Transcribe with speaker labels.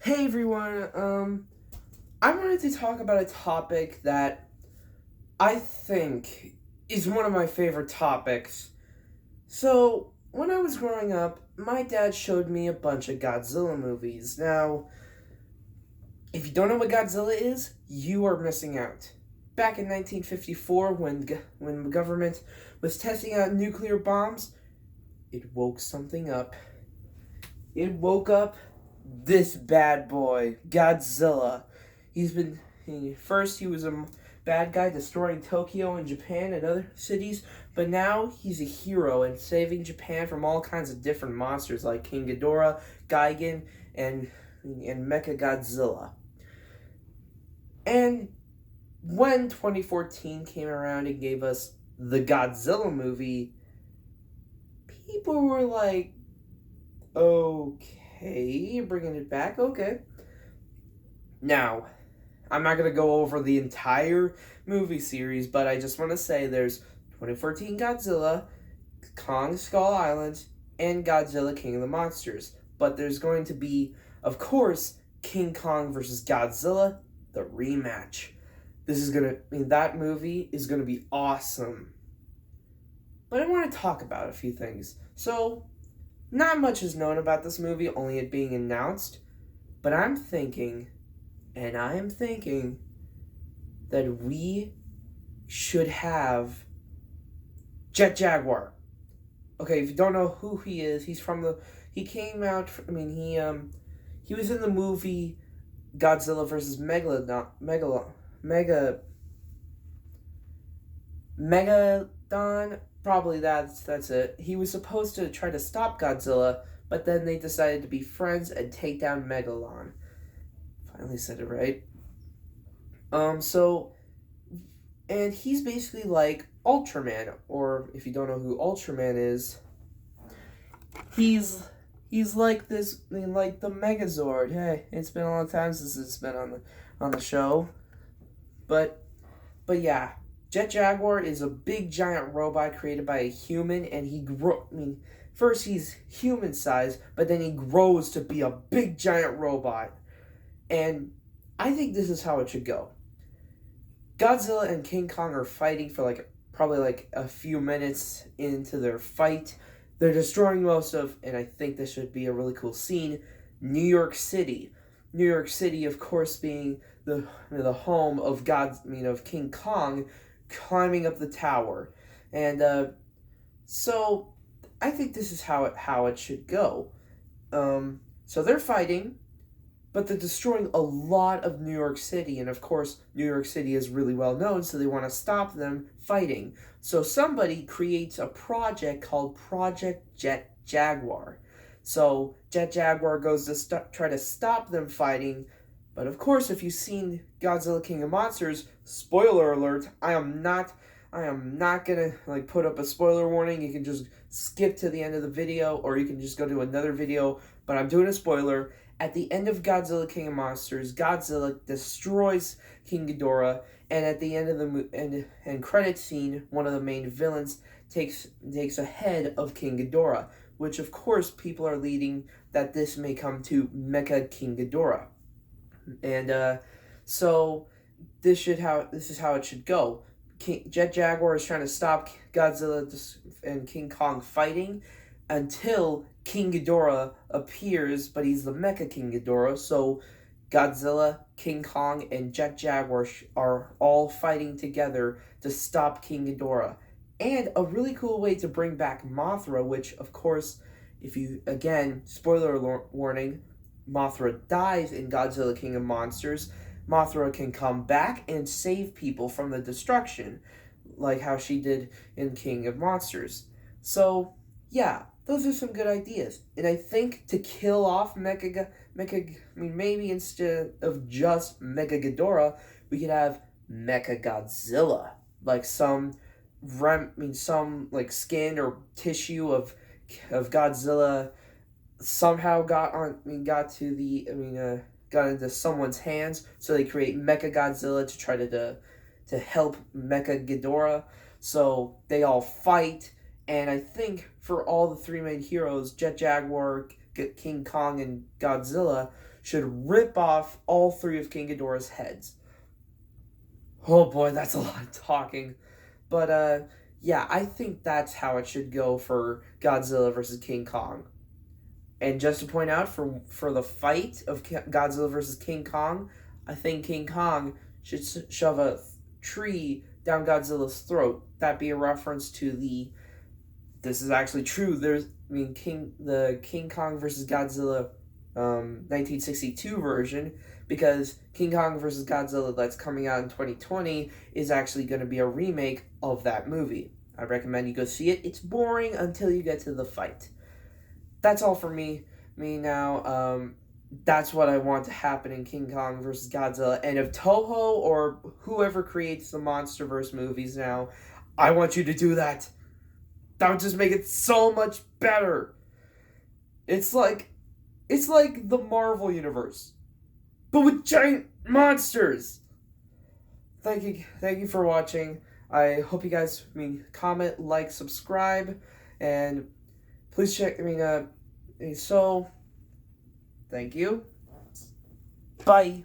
Speaker 1: Hey everyone, I wanted to talk about a topic that I think is one of my favorite topics. So, when I was growing up, my dad showed me a bunch of Godzilla movies. Now, if you don't know what Godzilla is, you are missing out. Back in 1954, when the government was testing out nuclear bombs, it woke something up. It woke up this bad boy, Godzilla. First he was a bad guy destroying Tokyo and Japan and other cities, but now he's a hero and saving Japan from all kinds of different monsters like King Ghidorah, Gigan, and Mecha Godzilla. And when 2014 came around and gave us the Godzilla movie, people were like, okay, bringing it back, okay. Now, I'm not going to go over the entire movie series, but I just want to say there's 2014 Godzilla, Kong Skull Island, and Godzilla King of the Monsters. But there's going to be, of course, King Kong versus Godzilla, the rematch. That movie is going to be awesome. But I want to talk about a few things. So, not much is known about this movie, only it being announced. But I'm thinking that we should have Jet Jaguar. Okay, if you don't know who he is, he came out, he was in the movie Godzilla vs. Megalodon, probably that's it. He was supposed to try to stop Godzilla, but then they decided to be friends and take down Megalon. Finally said it right. And he's basically like Ultraman, or if you don't know who Ultraman is, he's like this, like the Megazord. Hey, it's been a long time since it's been on the show, but yeah, Jet Jaguar is a big giant robot created by a human, and first he's human sized, but then he grows to be a big giant robot. And I think this is how it should go. Godzilla and King Kong are fighting for probably a few minutes into their fight. They're destroying and I think this should be a really cool scene, New York City. New York City, of course, being the home of King Kong, climbing up the tower. And so I think this is how it should go. So they're fighting, but they're destroying a lot of New York City, and of course, New York City is really well known, so they want to stop them fighting. So somebody creates a project called Project Jet Jaguar. So Jet Jaguar goes to try to stop them fighting, but of course, if you've seen Godzilla King of Monsters, spoiler alert, I am not gonna put up a spoiler warning. You can just skip to the end of the video, or you can just go to another video, but I'm doing a spoiler. At the end of Godzilla King of Monsters, Godzilla destroys King Ghidorah, and at the end of the end credit scene, one of the main villains takes a head of King Ghidorah, which of course people are leading that this may come to Mecha King Ghidorah. And so this is how it should go. Jet Jaguar is trying to stop Godzilla and King Kong fighting until King Ghidorah appears, but he's the Mecha King Ghidorah, so Godzilla, King Kong, and Jet Jaguar are all fighting together to stop King Ghidorah. And a really cool way to bring back Mothra, which, of course, spoiler warning, Mothra dies in Godzilla King of Monsters. Mothra can come back and save people from the destruction, like how she did in King of Monsters. So, yeah, those are some good ideas. And I think to kill off maybe instead of just Mecha Ghidorah, we could have Mecha Godzilla. Like some skin or tissue of Godzilla somehow got into someone's hands, so they create Mecha Godzilla to try to help Mecha Ghidorah. So they all fight, and I think for all the three main heroes, Jet Jaguar, King Kong and Godzilla should rip off all three of King Ghidorah's heads. Oh boy, that's a lot of talking. But yeah, I think that's how it should go for Godzilla versus King Kong. And just to point out, for the fight of Godzilla versus King Kong, I think King Kong should shove a tree down Godzilla's throat. That be a reference to the. This is actually true. The King Kong versus Godzilla, 1962 version, because King Kong versus Godzilla that's coming out in 2020 is actually going to be a remake of that movie. I recommend you go see it. It's boring until you get to the fight. That's all for me. That's what I want to happen in King Kong versus Godzilla. And if Toho or whoever creates the MonsterVerse movies now, I want you to do that. That would just make it so much better. It's like the Marvel universe, but with giant monsters. Thank you for watching. I hope you guys comment, like, subscribe, and please check. So thank you. Bye.